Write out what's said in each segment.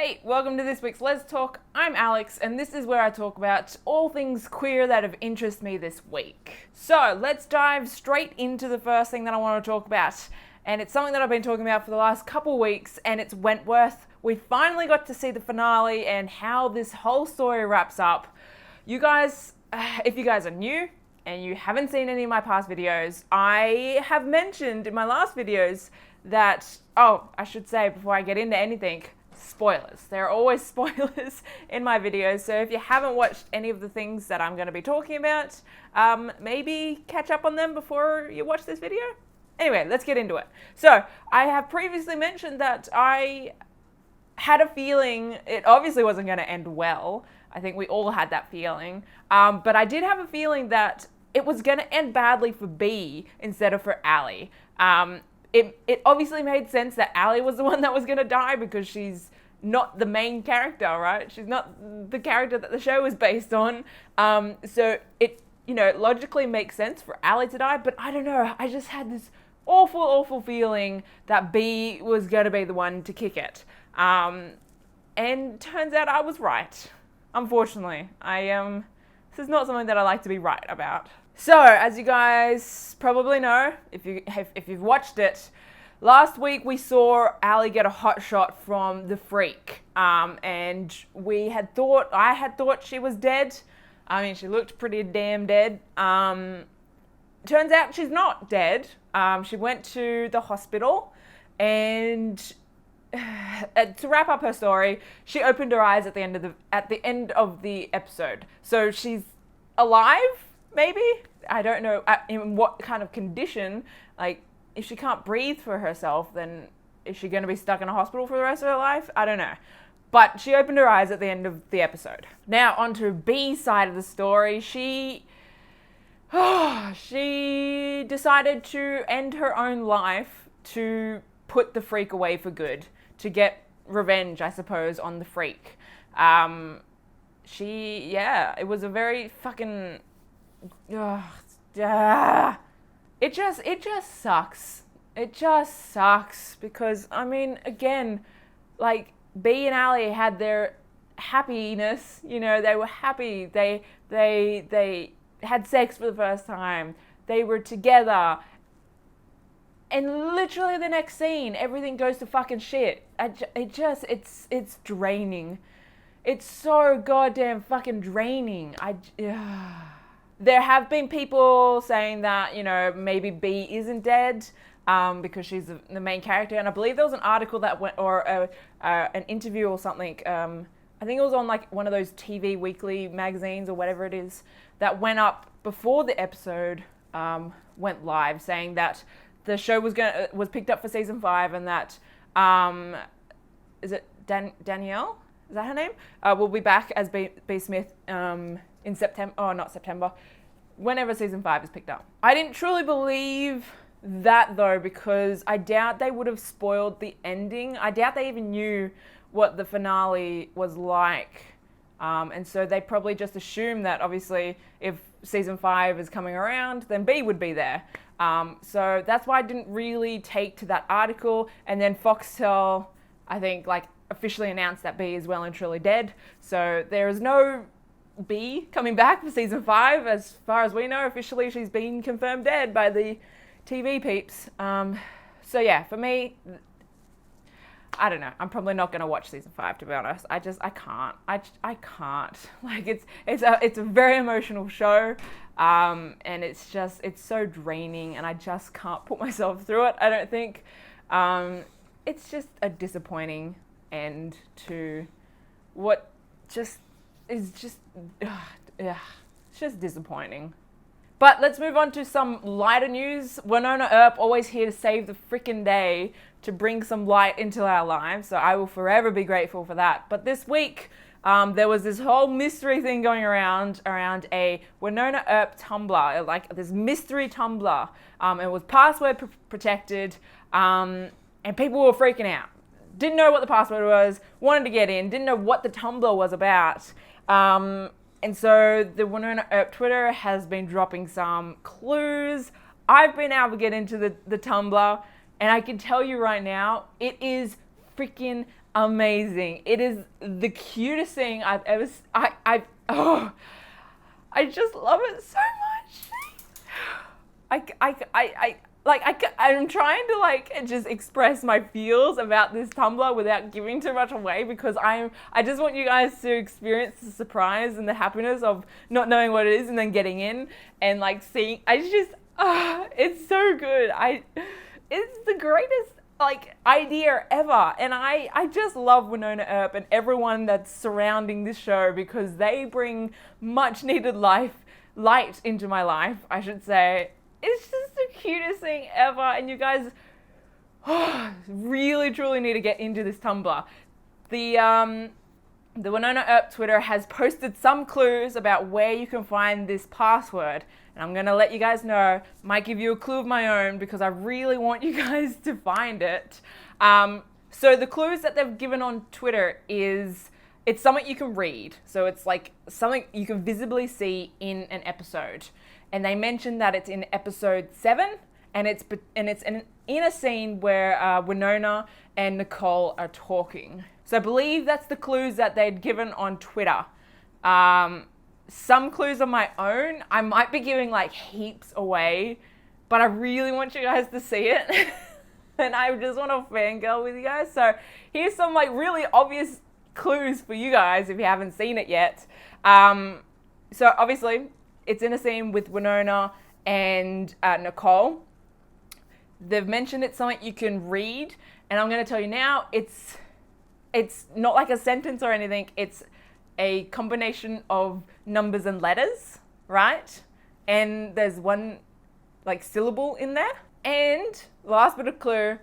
Hey, welcome to this week's Let's Talk. I'm Alex, and this is where I talk about all things queer that have interested me this week. So, let's dive straight into the first thing that I want to talk about. And it's something that I've been talking about for the last couple weeks, and it's Wentworth. We finally got to see the finale and how this whole story wraps up. You guys, if you guys are new and you haven't seen any of my past videos, I have mentioned in my last videos that, I should say before I get into anything, spoilers. There are always spoilers in my videos, so if you haven't watched any of the things that I'm going to be talking about, maybe catch up on them before you watch this video. Anyway, let's get into it. So, I have previously mentioned that I had a feeling it obviously wasn't going to end well. I think we all had that feeling. But I did have a feeling that it was going to end badly for B instead of for Allie. It obviously made sense that Allie was the one that was going to die because she's not the main character, right? She's not the character that the show is based on. So it, logically makes sense for Allie to die, but I don't know. I just had this awful feeling that B was going to be the one to kick it. And turns out I was right. Unfortunately, this is not something that I like to be right about. So, as you guys probably know, if you've watched it, last week we saw Allie get a hot shot from the Freak, and I had thought she was dead. I mean, she looked pretty damn dead. Turns out she's not dead. She went to the hospital, and to wrap up her story, she opened her eyes at the end of the episode. So she's alive. Maybe? I don't know in what kind of condition. Like, if she can't breathe for herself, then is she going to be stuck in a hospital for the rest of her life? I don't know. But she opened her eyes at the end of the episode. Now, onto B's side of the story. She decided to end her own life to put the Freak away for good. To get revenge, I suppose, on the Freak. It was a very fucking... It just sucks. It just sucks because, I mean, again, like, B and Allie had their happiness, they were happy. They had sex for the first time. They were together. And literally the next scene, everything goes to fucking shit. It's draining. It's so goddamn fucking draining. There have been people saying that, maybe B isn't dead because she's the main character. And I believe there was an article that went, or an interview or something. I think it was on like one of those TV weekly magazines or whatever it is that went up before the episode went live, saying that the show was picked up for season 5 and that, is it Danielle? Is that her name? Will be back as B Smith in September, not September, whenever season 5 is picked up. I didn't truly believe that though, because I doubt they would have spoiled the ending. I doubt they even knew what the finale was like. And so they probably just assumed that obviously if season 5 is coming around, then B would be there. So that's why I didn't really take to that article. And then Foxtel, I think, officially announced that B is well and truly dead. So there is no B coming back for season 5. As far as we know, officially she's been confirmed dead by the TV peeps. So yeah, for me, I don't know. I'm probably not going to watch season 5, to be honest. I can't. I can't. It's a very emotional show, and it's so draining, and I just can't put myself through it. I don't think. It's just a disappointing end to what just is just it's just disappointing. But let's move on to some lighter news. Wynonna Earp, always here to save the frickin' day, to bring some light into our lives. So I will forever be grateful for that. But this week, there was this whole mystery thing going around a Wynonna Earp Tumblr, like this mystery Tumblr. It was password protected, and people were freaking out. Didn't know what the password was, wanted to get in, didn't know what the Tumblr was about. And so the Wynonna Earp Twitter has been dropping some clues. I've been able to get into the Tumblr, and I can tell you right now, it is freaking amazing. It is the cutest thing I've ever. I just love it so much. I'm trying to like just express my feels about this Tumblr without giving too much away, because I just want you guys to experience the surprise and the happiness of not knowing what it is and then getting in and like seeing. It's so good. It's the greatest like idea ever, and I just love Wynonna Earp and everyone that's surrounding this show, because they bring much needed light into my life, I should say. It's just the cutest thing ever, and you guys really truly need to get into this Tumblr. The Wynonna Earp Twitter has posted some clues about where you can find this password, and I'm gonna let you guys know. Might give you a clue of my own because I really want you guys to find it. So the clues that they've given on Twitter is it's something you can read. So it's like something you can visibly see in an episode. And they mentioned that it's in episode 7, and it's in a scene where Wynonna and Nicole are talking. So I believe that's the clues that they'd given on Twitter. Some clues of my own, I might be giving like heaps away, but I really want you guys to see it. And I just want to fangirl with you guys. So here's some like really obvious clues for you guys if you haven't seen it yet. So obviously it's in a scene with Wynonna and Nicole. They've mentioned it's something you can read, and I'm going to tell you now, it's not like a sentence or anything. It's a combination of numbers and letters, right? And there's one like syllable in there. And last bit of clue,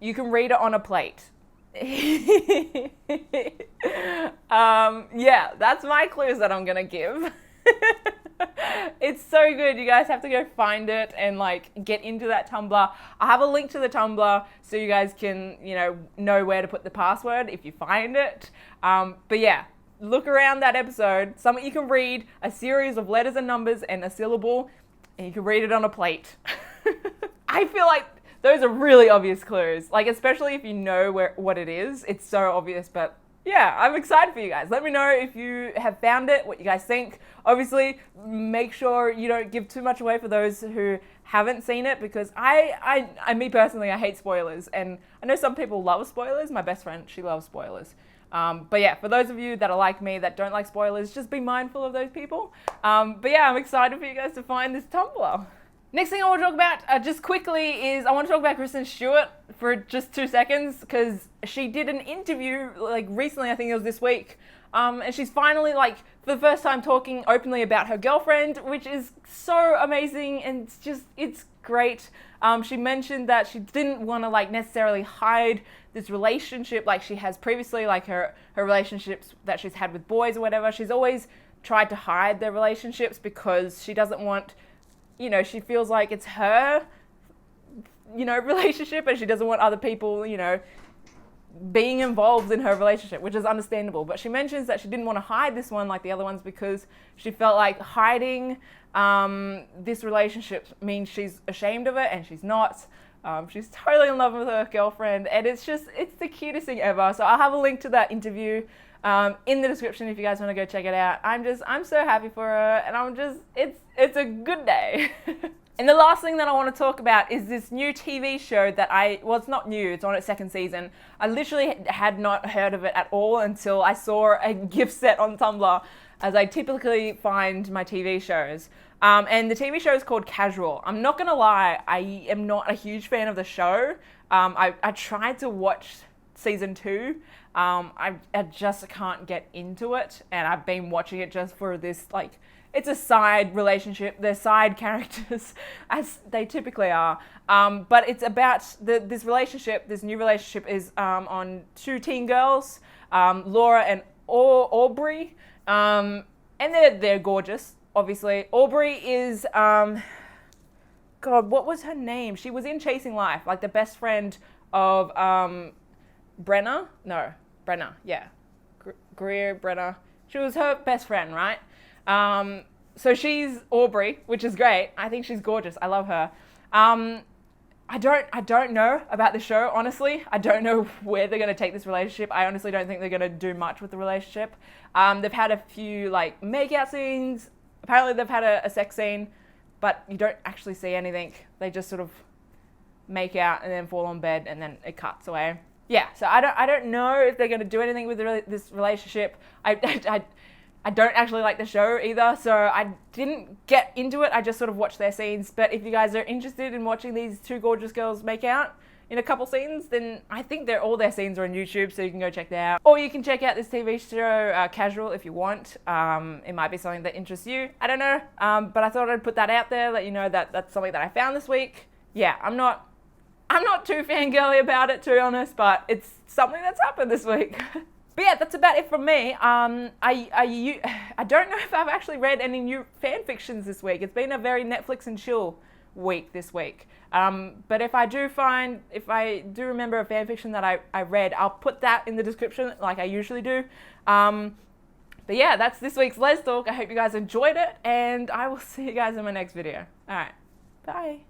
you can read it on a plate. Yeah, that's my clues that I'm going to give. It's so good. You guys have to go find it and like get into that Tumblr. I have a link to the Tumblr so you guys can, know where to put the password if you find it. But yeah, look around that episode. Something you can read, a series of letters and numbers and a syllable, and you can read it on a plate. I feel like those are really obvious clues, like especially if you know what it is. It's so obvious, but yeah, I'm excited for you guys. Let me know if you have found it, what you guys think. Obviously, make sure you don't give too much away for those who haven't seen it, because me personally, I hate spoilers. And I know some people love spoilers. My best friend, she loves spoilers. But yeah, for those of you that are like me, that don't like spoilers, just be mindful of those people. But yeah, I'm excited for you guys to find this Tumblr. Next thing I want to talk about, just quickly, is I want to talk about Kristen Stewart for just 2 seconds, because she did an interview like recently, I think it was this week, and she's finally like for the first time talking openly about her girlfriend, which is so amazing, and it's great. She mentioned that she didn't want to like necessarily hide this relationship like she has previously, like her relationships that she's had with boys or whatever. She's always tried to hide their relationships because she doesn't want, she feels like it's her, relationship, and she doesn't want other people, being involved in her relationship, which is understandable. But she mentions that she didn't want to hide this one like the other ones because she felt like hiding this relationship means she's ashamed of it, and she's not. She's totally in love with her girlfriend, and it's the cutest thing ever. So I'll have a link to that interview in the description if you guys want to go check it out. I'm so happy for her, and it's a good day. And the last thing that I want to talk about is this new TV show that it's not new, it's on its 2nd season. I literally had not heard of it at all until I saw a gift set on Tumblr, as I typically find my TV shows. And the TV show is called Casual. I'm not going to lie, I am not a huge fan of the show. I tried to watch season 2. I just can't get into it, and I've been watching it just for this, like, it's a side relationship. They're side characters, as they typically are. But it's about this relationship. This new relationship is on 2 teen girls, Laura and Aubrey, and they're gorgeous. Obviously, Aubrey is God, what was her name? She was in Chasing Life, like the best friend of Brenna. Yeah, Greer Brenna. She was her best friend, right? So she's Aubrey, which is great. I think she's gorgeous. I love her. I don't know about the show, honestly. I don't know where they're going to take this relationship. I honestly don't think they're going to do much with the relationship. They've had a few like makeout scenes. Apparently they've had a sex scene, but you don't actually see anything. They just sort of make out and then fall on bed and then it cuts away. Yeah, so I don't know if they're going to do anything with this relationship. I don't actually like the show either, so I didn't get into it. I just sort of watched their scenes. But if you guys are interested in watching these two gorgeous girls make out in a couple scenes, then I think all their scenes are on YouTube, so you can go check that out. Or you can check out this TV show casual if you want. It might be something that interests you. I don't know, but I thought I'd put that out there, let you know that that's something that I found this week. Yeah, I'm not too fangirly about it, to be honest, but it's something that's happened this week. But yeah, that's about it from me. I don't know if I've actually read any new fan fictions this week. It's been a very Netflix and chill week this week. But if I do remember a fan fiction that I read, I'll put that in the description like I usually do. But yeah, that's this week's Les Talk. I hope you guys enjoyed it, and I will see you guys in my next video. All right, bye.